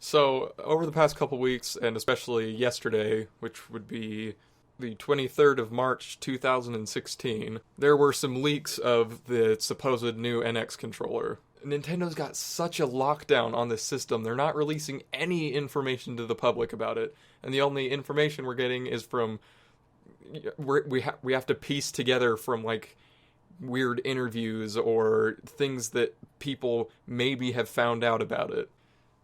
So, over the past couple weeks, and especially yesterday, which would be the 23rd of March 2016, there were some leaks of the supposed new NX controller. Nintendo's got such a lockdown on this system, they're not releasing any information to the public about it. And the only information we're getting is from. We have to piece together from, like, weird interviews or things that people maybe have found out about it.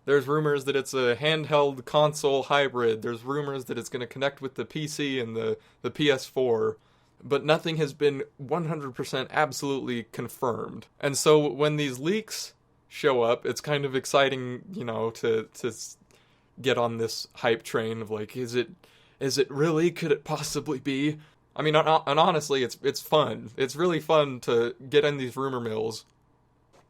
There's rumors that it's a handheld console hybrid. There's rumors that it's going to connect with the PC and the PS4. But nothing has been 100% absolutely confirmed. And so when these leaks show up, it's kind of exciting, to get on this hype train of, like, is it really? Could it possibly be? I mean, and honestly, it's fun. It's really fun to get in these rumor mills.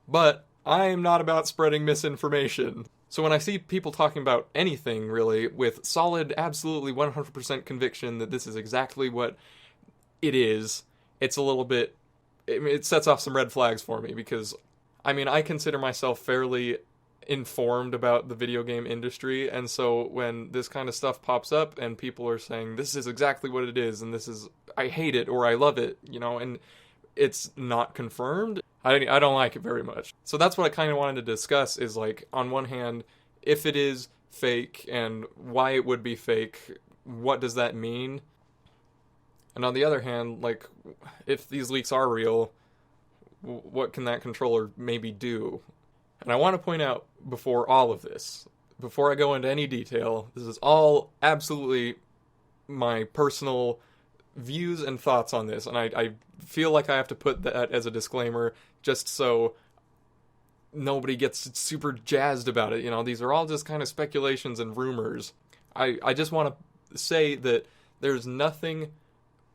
But I am not about spreading misinformation. So when I see people talking about anything, really, with solid, absolutely 100% conviction that this is exactly what it is, it's a little bit. It sets off some red flags for me because, I mean, I consider myself fairly informed about the video game industry, and so when this kind of stuff pops up and people are saying this is exactly what it is and I hate it or I love it, and it's not confirmed, I don't like it very much. So that's what I kind of wanted to discuss is, like, on one hand, if it is fake and why it would be fake, what does that mean? And on the other hand, like, if these leaks are real, what can that controller maybe do? And I want to point out before all of this, before I go into any detail, this is all absolutely my personal views and thoughts on this. And I feel like I have to put that as a disclaimer just so nobody gets super jazzed about it. These are all just kind of speculations and rumors. I just want to say that there's nothing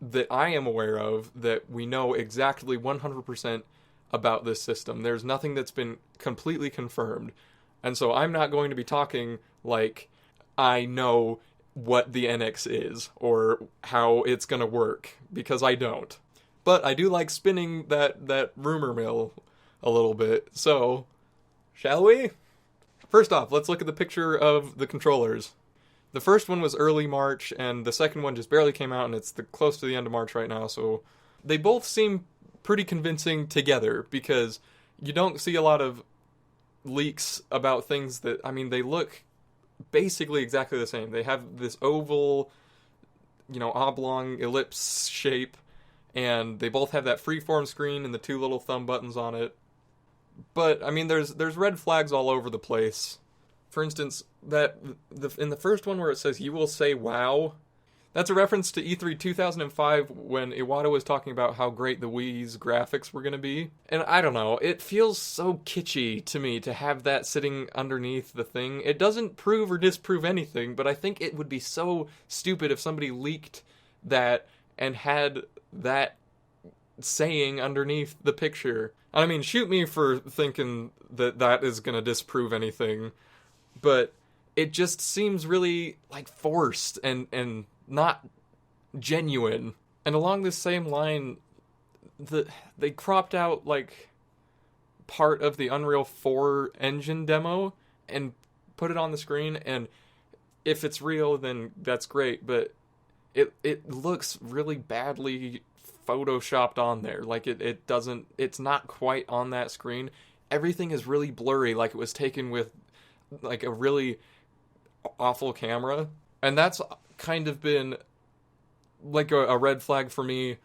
that I am aware of that we know exactly 100% about this system. There's nothing that's been completely confirmed. And so I'm not going to be talking like I know what the NX is or how it's going to work, because I don't. But I do like spinning that rumor mill a little bit. So, shall we? First off, let's look at the picture of the controllers. The first one was early March, and the second one just barely came out, and it's close to the end of March right now, so they both seem pretty convincing together, because you don't see a lot of leaks about things that, I mean, they look basically exactly the same. They have this oval, oblong ellipse shape, and they both have that freeform screen and the two little thumb buttons on it. But, I mean, there's red flags all over the place. For instance, in the first one where it says, "You will say wow," that's a reference to E3 2005 when Iwata was talking about how great the Wii's graphics were going to be. And I don't know, it feels so kitschy to me to have that sitting underneath the thing. It doesn't prove or disprove anything, but I think it would be so stupid if somebody leaked that and had that saying underneath the picture. I mean, shoot me for thinking that is going to disprove anything, but it just seems really, like, forced and not genuine. And along this same line, they cropped out, like, part of the Unreal 4 engine demo and put it on the screen, and if it's real, then that's great, but it looks really badly photoshopped on there. Like, it's not quite on that screen. Everything is really blurry, like it was taken with, like, a really awful camera. And that's kind of been like a red flag for me,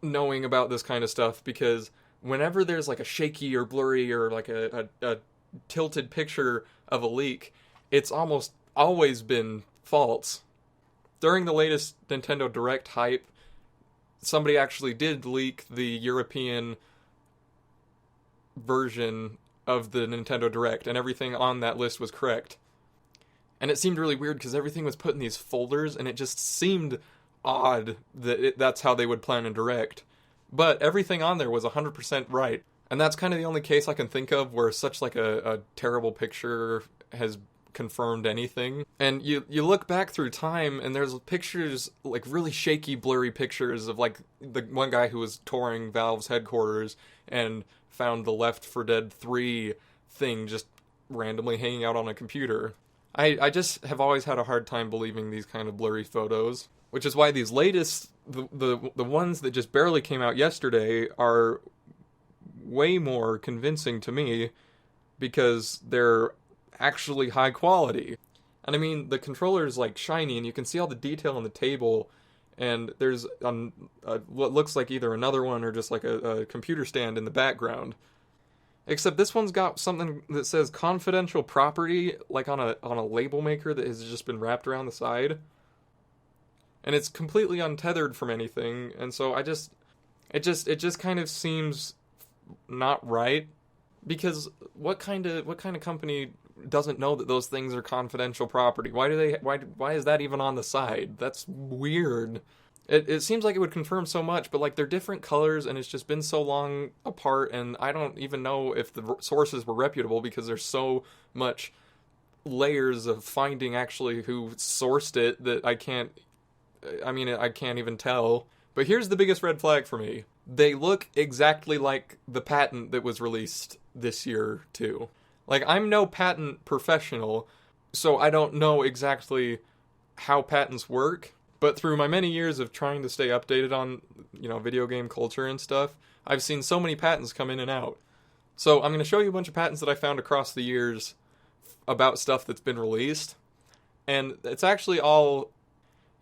knowing about this kind of stuff, because whenever there's, like, a shaky or blurry or, like, a tilted picture of a leak, it's almost always been false. During the latest Nintendo Direct hype, somebody actually did leak the European version of the Nintendo Direct, and everything on that list was correct. And it seemed really weird because everything was put in these folders, and it just seemed odd that that's how they would plan a Direct. But everything on there was 100% right. And that's kind of the only case I can think of where such, like, a terrible picture has confirmed anything. And you look back through time, and there's pictures, like, really shaky, blurry pictures of, like, the one guy who was touring Valve's headquarters and found the Left 4 Dead 3 thing just randomly hanging out on a computer. I just have always had a hard time believing these kind of blurry photos, which is why these latest, the ones that just barely came out yesterday are way more convincing to me because they're actually high quality. And I mean, the controller is like shiny and you can see all the detail on the table, and there's what looks like either another one or just like a computer stand in the background. Except this one's got something that says confidential property, like on a label maker that has just been wrapped around the side. And it's completely untethered from anything, and so it just kind of seems not right. Because what kind of company doesn't know that those things are confidential property? Why is that even on the side? That's weird. It seems like it would confirm so much, but like they're different colors and it's just been so long apart, and I don't even know if the sources were reputable because there's so much layers of finding actually who sourced it that I can't even tell. But here's the biggest red flag for me. They look exactly like the patent that was released this year too. Like, I'm no patent professional, so I don't know exactly how patents work. But through my many years of trying to stay updated on, video game culture and stuff, I've seen so many patents come in and out. So I'm going to show you a bunch of patents that I found across the years about stuff that's been released. And it's actually all...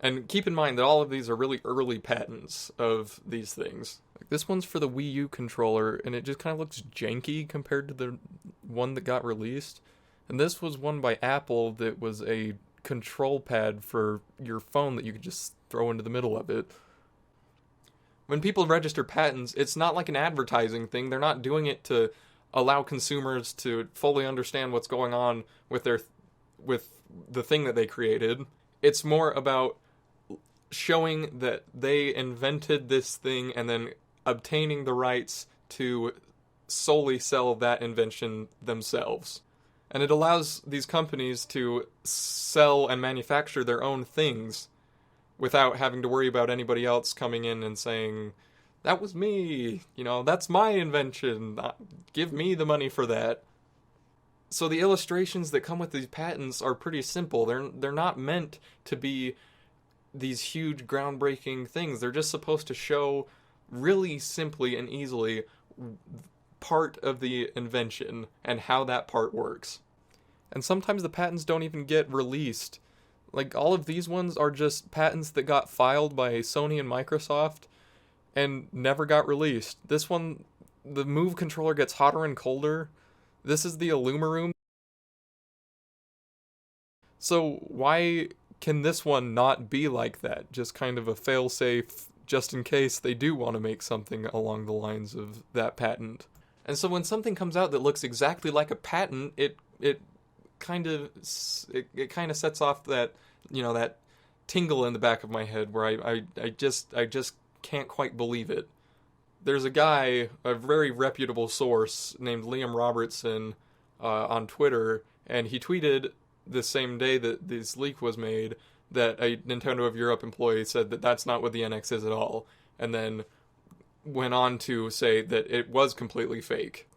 And keep in mind that all of these are really early patents of these things. Like this one's for the Wii U controller, and it just kind of looks janky compared to the one that got released. And this was one by Apple that was a control pad for your phone that you could just throw into the middle of it. When people register patents, it's not like an advertising thing. They're not doing it to allow consumers to fully understand what's going on with the thing that they created. It's more about showing that they invented this thing and then obtaining the rights to solely sell that invention themselves. And it allows these companies to sell and manufacture their own things without having to worry about anybody else coming in and saying, that was me, that's my invention, give me the money for that. So the illustrations that come with these patents are pretty simple. They're not meant to be these huge groundbreaking things. They're just supposed to show really simply and easily part of the invention and how that part works. And sometimes the patents don't even get released. Like, all of these ones are just patents that got filed by Sony and Microsoft and never got released. This one, the Move controller gets hotter and colder. This is the Illumaroom. So why can this one not be like that? Just kind of a fail-safe, just in case they do want to make something along the lines of that patent. And so when something comes out that looks exactly like a patent, it kind of sets off that, that tingle in the back of my head where I just can't quite believe it. There's a guy, a very reputable source named Liam Robertson on Twitter, and he tweeted the same day that this leak was made that a Nintendo of Europe employee said that that's not what the NX is at all, and then went on to say that it was completely fake.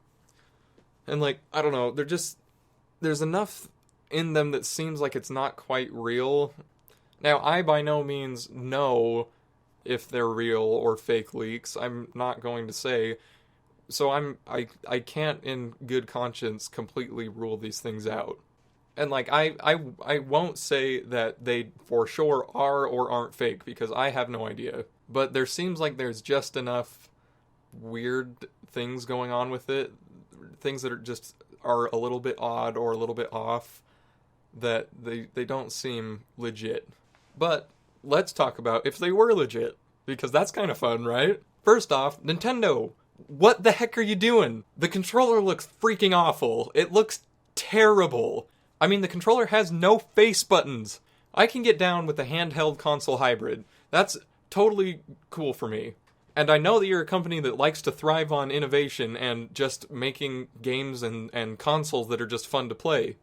And I don't know, there's enough in them that seems like it's not quite real. Now, I by no means know if they're real or fake leaks. I'm not going to say. So I can't in good conscience completely rule these things out. And I won't say that they for sure are or aren't fake because I have no idea. But there seems like there's just enough weird things going on with it, things that are a little bit odd or a little bit off, that they don't seem legit. But let's talk about if they were legit, because that's kind of fun, right? First off, Nintendo, what the heck are you doing? The controller looks freaking awful. It looks terrible. I mean, the controller has no face buttons. I can get down with the handheld console hybrid. That's totally cool for me. And I know that you're a company that likes to thrive on innovation and just making games and consoles that are just fun to play.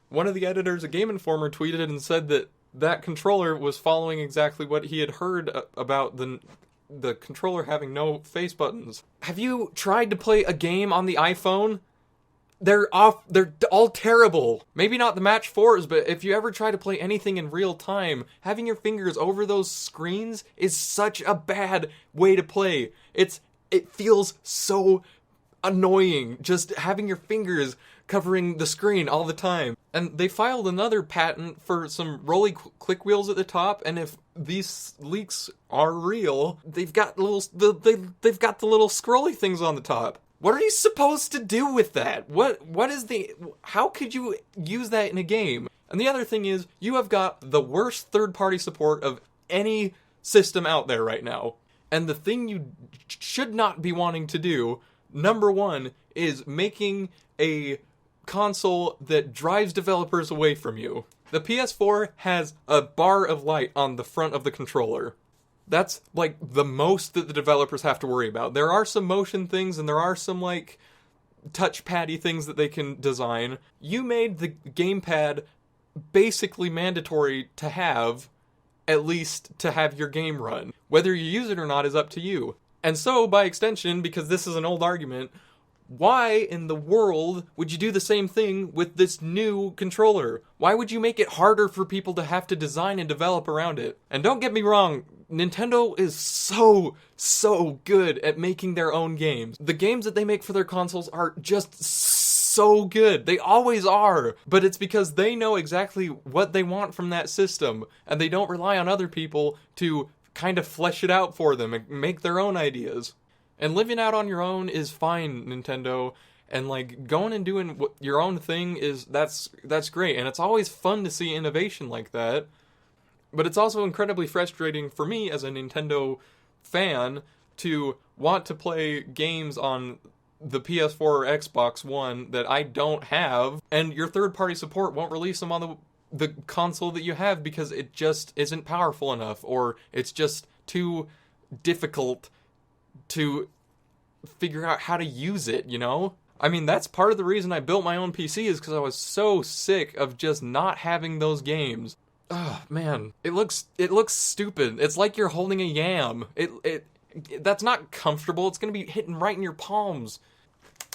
One of the editors of Game Informer tweeted and said that controller was following exactly what he had heard about the controller having no face buttons. Have you tried to play a game on the iPhone? they're all terrible. Maybe not the match 4s, but if you ever try to play anything in real time, having your fingers over those screens is such a bad way to play. It feels so annoying, just having your fingers covering the screen all the time. And they filed another patent for some rolly click wheels at the top, and if these leaks are real, they've got the little scrolly things on the top. What are you supposed to do with that? How could you use that in a game? And the other thing is, you have got the worst third-party support of any system out there right now. And the thing you should not be wanting to do, number one, is making a console that drives developers away from you. The PS4 has a bar of light on the front of the controller. That's, like, the most that the developers have to worry about. There are some motion things, and there are some, like, touchpad-y things that they can design. You made the gamepad basically mandatory to have, at least to have your game run. Whether you use it or not is up to you. And so, by extension, because this is an old argument, why in the world would you do the same thing with this new controller? Why would you make it harder for people to have to design and develop around it? And don't get me wrong, Nintendo is so good at making their own games. The games that they make for their consoles are just so good. They always are. But it's because they know exactly what they want from that system, and they don't rely on other people to kind of flesh it out for them and make their own ideas. And living out on your own is fine, Nintendo, and like going and doing your own thing that's great, and it's always fun to see innovation like that. But it's also incredibly frustrating for me as a Nintendo fan to want to play games on the PS4 or Xbox One that I don't have, and your third-party support won't release them on the console that you have because it just isn't powerful enough, or it's just too difficult to figure out how to use it, you know? I mean, that's part of the reason I built my own PC is because I was so sick of just not having those games. Oh, man. It looks stupid. It's like you're holding a yam. That's not comfortable. It's gonna be hitting right in your palms.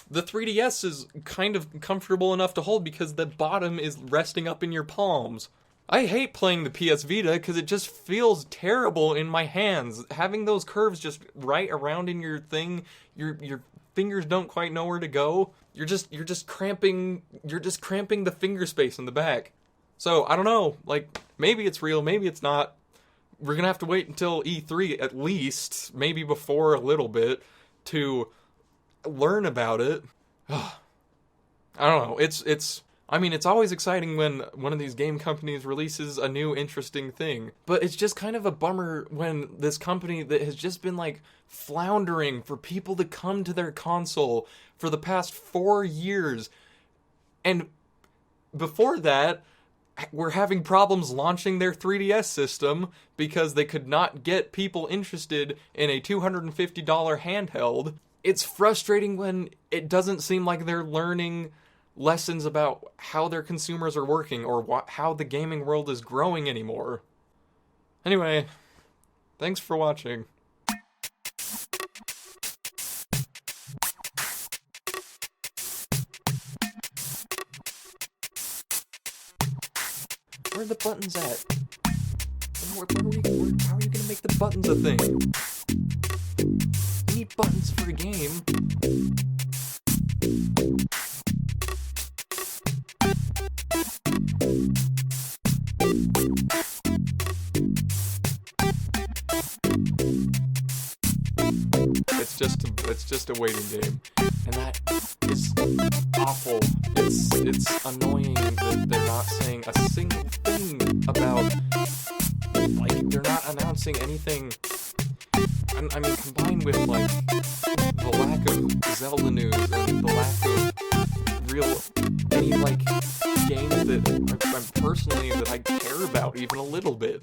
The 3DS is kind of comfortable enough to hold because the bottom is resting up in your palms. I hate playing the PS Vita because it just feels terrible in my hands. Having those curves just right around in your thing, your fingers don't quite know where to go. You're just cramping the finger space in the back. So, I don't know, like, maybe it's real, maybe it's not. We're gonna have to wait until E3 at least, maybe before a little bit, to learn about it. I don't know, it's always exciting when one of these game companies releases a new interesting thing. But it's just kind of a bummer when this company that has just been like floundering for people to come to their console for the past 4 years. And before that, we're having problems launching their 3DS system because they could not get people interested in a $250 handheld. It's frustrating when it doesn't seem like they're learning lessons about how their consumers are working or how the gaming world is growing anymore. Anyway, thanks for watching. Where are the buttons at? How are you gonna make the buttons a thing? You need buttons for a game. It's just a waiting game, and that is awful. It's annoying that they're not saying a single thing about, like, they're not announcing anything. I mean, combined with like the lack of Zelda news and the lack of real any like games that I'm personally that I care about even a little bit.